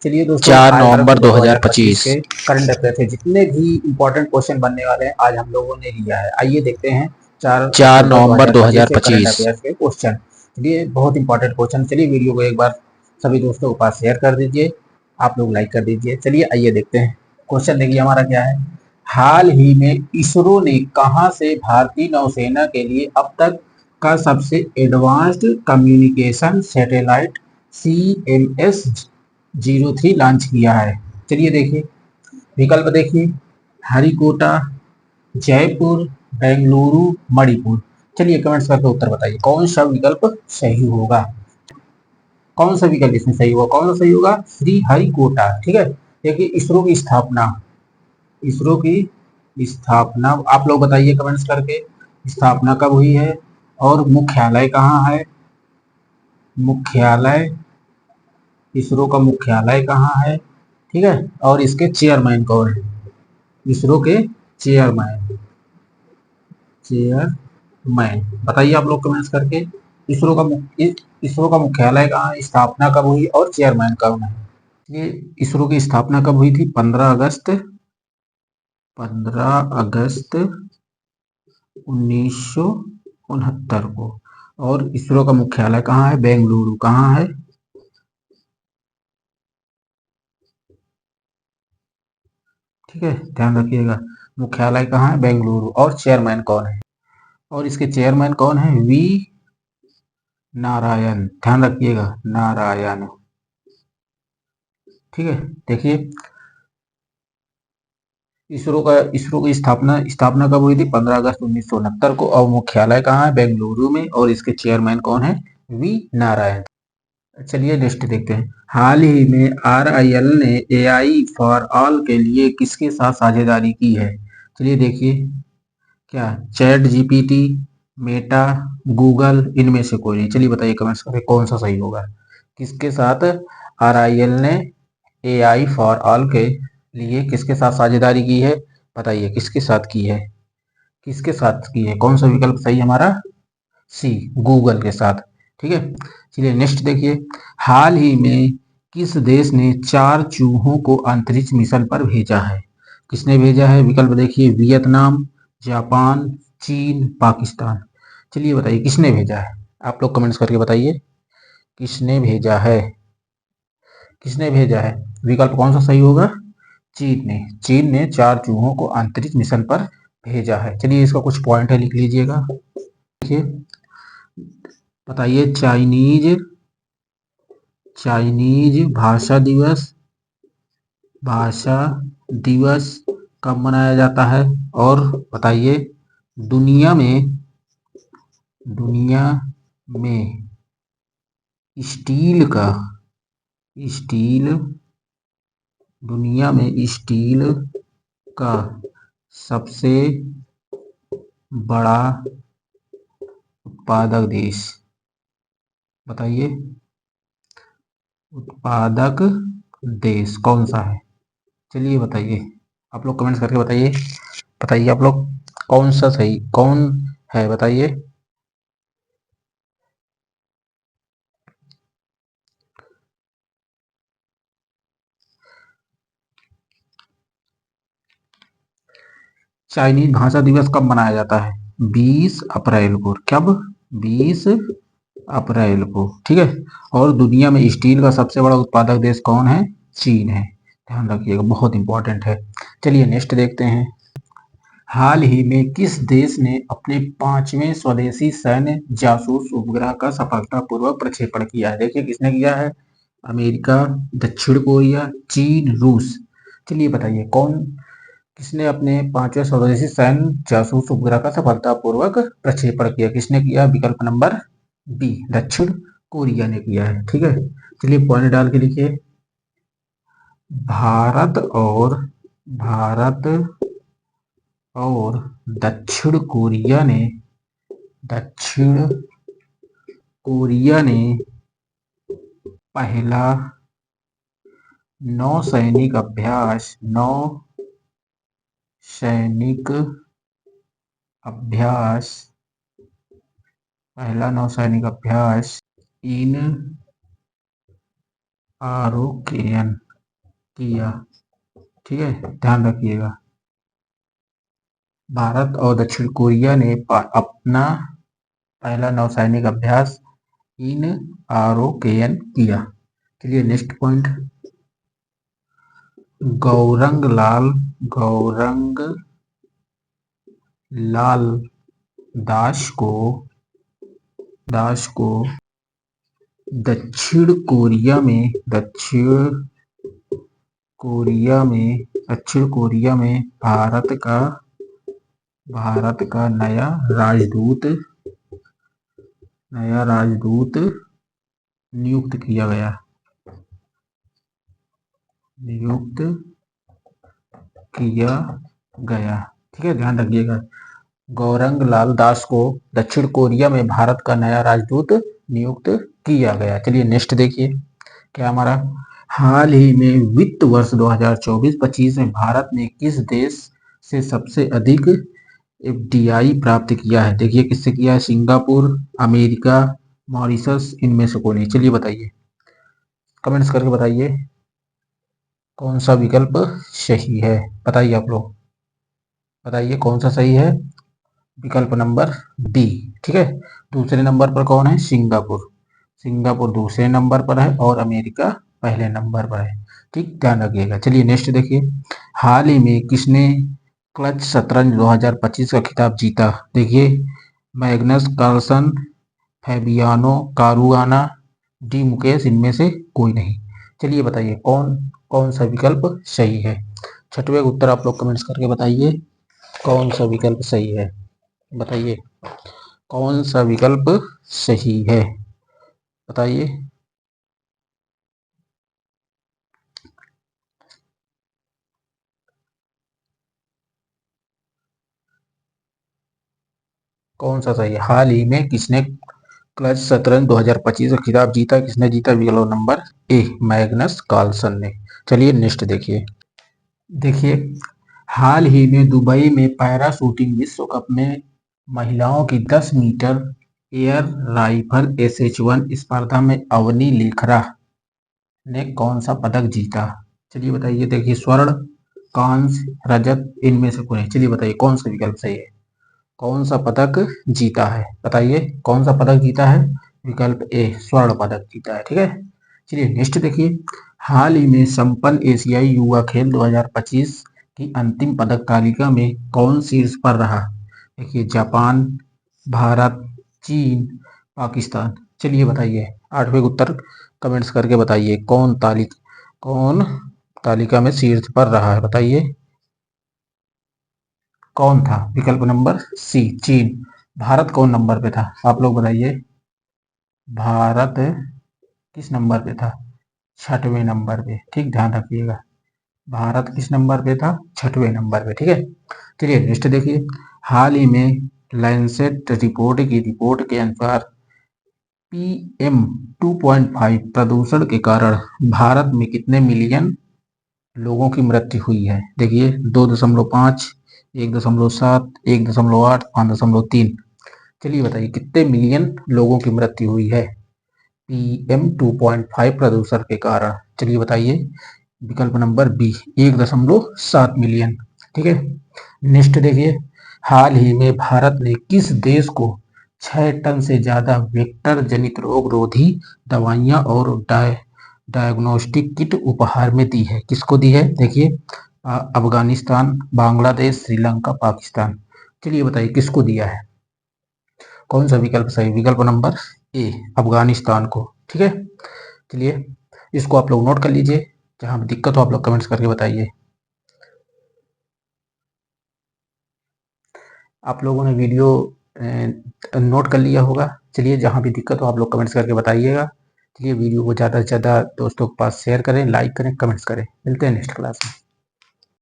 चलिए दोस्तों, 4 आज भारत नवंबर 2025 2025। के करंट अफेयर से जितने भी इंपॉर्टेंट क्वेश्चन बनने वाले हैं आज हम लोगों ने लिया है। आइए देखते हैं 4 4 अक्टूबर नवंबर 2025 के करंट 2025। अफेयर के क्वेश्चन। चलिए, बहुत इंपॉर्टेंट क्वेश्चन। चलिए वीडियो को एक बार सभी दोस्तों के पास शेयर कर दीजिए, आप लोग लाइक कर दीजिए। चलिए आइए देखते हैं क्वेश्चन। देखिए हमारा क्या है। हाल ही में इसरो ने कहां से भारतीय नौसेना के लिए अब तक का सबसे advanced communication satellite CMS-03 launch किया है? चलिए देखिए, विकल्प देखिए। हरिकोटा, जयपुर, बेंगलुरु, मणिपुर। चलिए कमेंट्स करके उत्तर बताइए कौन सा विकल्प सही होगा। कौन सा विकल्प इसमें सही होगा? कौन सा सही होगा? श्री हरिकोटा। ठीक है। देखिए, इसरो की स्थापना आप लोग बताइए कमेंट्स करके, स्थापना कब हुई है और मुख्यालय कहाँ है? मुख्यालय, इसरो का मुख्यालय कहाँ है? ठीक है। और इसके चेयरमैन कौन है? इसरो के चेयरमैन, चेयरमैन बताइए आप लोग कमेंट्स करके। इसरो का मुख्यालय कहाँ है, स्थापना कब हुई और चेयरमैन कौन है? ये इसरो की स्थापना कब हुई थी? 15 अगस्त 1969 को। और इसरो का मुख्यालय कहाँ है? बेंगलुरु। कहाँ है? ठीक है, ध्यान रखिएगा। मुख्यालय कहाँ है? बेंगलुरु। और चेयरमैन कौन है? और इसके चेयरमैन कौन है? वी नारायण। ध्यान रखिएगा, नारायण। ठीक है। देखिए, इसरो की स्थापना कब हुई थी? 15 अगस्त 1969 को। और मुख्यालय कहाँ है? बेंगलुरु में। और इसके चेयरमैन कौन है? वी नारायण। चलिए नेक्स्ट देखते हैं। हाल ही में RIL ने AI फॉर ऑल के लिए किसके साथ साझेदारी की है? चलिए देखिए, क्या चैट जीपीटी, मेटा, गूगल, इनमें से कोई नहीं? चलिए बताइए कमेंट्स करके कौन सा सही होगा। किसके साथ RIL ने AI फॉर ऑल के लिए किसके साथ साझेदारी की है? बताइए किसके साथ की है? किसके साथ की है? कौन सा विकल्प सही हमारा? सी, गूगल के साथ। ठीक है। चलिए नेक्स्ट देखिए। हाल ही में किस देश ने 4 चूहों को अंतरिक्ष मिशन पर भेजा है? किसने भेजा है? विकल्प देखिए। वियतनाम, जापान, चीन, पाकिस्तान। चलिए बताइए किसने भेजा है? आप लोग कमेंट्स करके बताइए किसने भेजा है? किसने भेजा है? विकल्प कौन सा सही होगा? चीन ने 4 चूहों को अंतरिक्ष मिशन पर भेजा है। चलिए इसका कुछ पॉइंट है, लिख लीजिएगा। देखिए, बताइए चाइनीज भाषा दिवस कब मनाया जाता है? और बताइए दुनिया में स्टील का स्टील दुनिया में स्टील का सबसे बड़ा उत्पादक देश, बताइए उत्पादक देश कौन सा है? चलिए बताइए, आप लोग कमेंट्स करके बताइए। बताइए आप लोग कौन सा सही कौन है, बताइए। चाइनीज भाषा दिवस कब मनाया जाता है? 20 अप्रैल को। कब? 20 अप्रैल को। ठीक है। और दुनिया में स्टील का सबसे बड़ा उत्पादक देश कौन है? चीन है। ध्यान रखिएगा, बहुत इंपॉर्टेंट है। चलिए नेक्स्ट देखते हैं। हाल ही में किस देश ने अपने 5वें स्वदेशी सैन्य जासूस उपग्रह का सफलतापूर्वक प्रक्षेपण किया है? देखिए किसने किया है। अमेरिका, दक्षिण कोरिया, चीन, रूस। चलिए बताइए किसने अपने 5वें स्वदेशी सैन्य जासूस उपग्रह का सफलतापूर्वक प्रक्षेपण किया? किसने किया? विकल्प नंबर बी, दक्षिण कोरिया ने किया है। ठीक है। चलिए पॉइंट डाल के लिखिए। भारत और दक्षिण कोरिया ने पहला नौसैनिक अभ्यास इन आरोकेन किया। ठीक है, ध्यान रखिएगा। भारत और दक्षिण कोरिया ने अपना पहला नौसैनिक अभ्यास इन आरोकेन किया। चलिए नेक्स्ट पॉइंट, गौरंग लाल दास को दक्षिण कोरिया में भारत का नया राजदूत नियुक्त किया गया। ठीक है, ध्यान रखिएगा। गौरंग लाल दास को दक्षिण कोरिया में भारत का नया राजदूत नियुक्त किया गया। चलिए नेक्स्ट देखिए क्या हमारा, हाल ही में वित्त वर्ष 2024-25 में भारत ने किस देश से सबसे अधिक एफडीआई प्राप्त किया है? देखिए किससे किया है, सिंगापुर, अमेरिका, मॉरिशस, इनमें से कौन है? चलिए बताइए, कमेंट्स करके बताइए कौन सा विकल्प सही है। बताइए आप लोग, बताइए कौन सा सही है। विकल्प नंबर बी। ठीक है, दूसरे नंबर पर कौन है? सिंगापुर दूसरे नंबर पर है और अमेरिका पहले नंबर पर है। ठीक, ध्यान रखिएगा। चलिए नेक्स्ट देखिए, हाल ही में किसने क्लच शतरंज 2025 का खिताब जीता? देखिए, Magnus Carlsen, Fabiano Caruana, D Mukesh, इनमें से कोई नहीं। चलिए बताइए कौन कौन सा विकल्प सही है। छठवें उत्तर आप लोग कमेंट्स करके बताइए कौन सा विकल्प सही है। बताइए कौन सा विकल्प सही है, बताइए। कौन सा सही है? हाल ही में किसने क्लच शतरंज 2025 का खिताब जीता? किसने जीता? विकल्प नंबर ए, मैग्नस कार्लसन ने। चलिए नेक्स्ट देखिए, हाल ही में दुबई में पैरा शूटिंग विश्व कप में महिलाओं की 10 मीटर एयर राइफल SH1 स्पर्धा में अवनी लेखरा ने कौन सा पदक जीता? चलिए बताइए। देखिए, स्वर्ण, कांस्य, रजत, इनमें से कोई। चलिए बताइए कौन सा विकल्प सही है, कौन सा पदक जीता है? बताइए कौन सा पदक जीता है। विकल्प ए, स्वर्ण पदक जीता है। ठीक है, चलिए नेक्स्ट देखिए, हाल ही में संपन्न एशियाई युवा खेल 2025 की अंतिम पदक तालिका में कौन शीर्ष पर रहा? देखिए, जापान, भारत, चीन, पाकिस्तान। चलिए बताइए, आठवें उत्तर कमेंट्स करके बताइए कौन तालिका में शीर्ष पर रहा है। बताइए कौन था? विकल्प नंबर सी, चीन। भारत कौन नंबर पे था? आप लोग बताइए, भारत किस नंबर पे था? छठवें नंबर पे। ठीक, ध्यान रखिएगा, भारत किस नंबर पे था? छठवें नंबर पे। ठीक है, चलिए नेक्स्ट देखिए, हाल ही में लैंसेट रिपोर्ट के अनुसार PM 2.5 प्रदूषण के कारण भारत में कितने मिलियन लोगों की मृत्यु हुई है? देखिए, 2.5, 1.7, 1.8, 5.3। चलिए बताइए कितने मिलियन लोगों की मृत्यु हुई है PM 2.5 प्रदूषण के कारण? चलिए बताइए, विकल्प नंबर बी, 1.7 मिलियन। ठीक है, नेक्स्ट देखिए, हाल ही में भारत ने किस देश को 6 टन से ज्यादा वेक्टर जनित रोग रोधी दवाइयां और डायग्नोस्टिक किट उपहार में दी है? किसको दी है? देखिए, अफगानिस्तान, बांग्लादेश, श्रीलंका, पाकिस्तान। चलिए बताइए किसको दिया है, कौन सा विकल्प सही? विकल्प नंबर ए, अफगानिस्तान को। ठीक है, चलिए इसको आप लोग नोट कर लीजिए, जहां भी दिक्कत हो आप लोग कमेंट्स करके बताइए। आप लोगों ने वीडियो नोट कर लिया होगा। चलिए जहां भी दिक्कत हो आप लोग कमेंट्स करके बताइएगा। चलिए वीडियो को ज़्यादा से ज़्यादा दोस्तों के पास शेयर करें, लाइक करें, कमेंट्स करें। मिलते हैं नेक्स्ट क्लास में।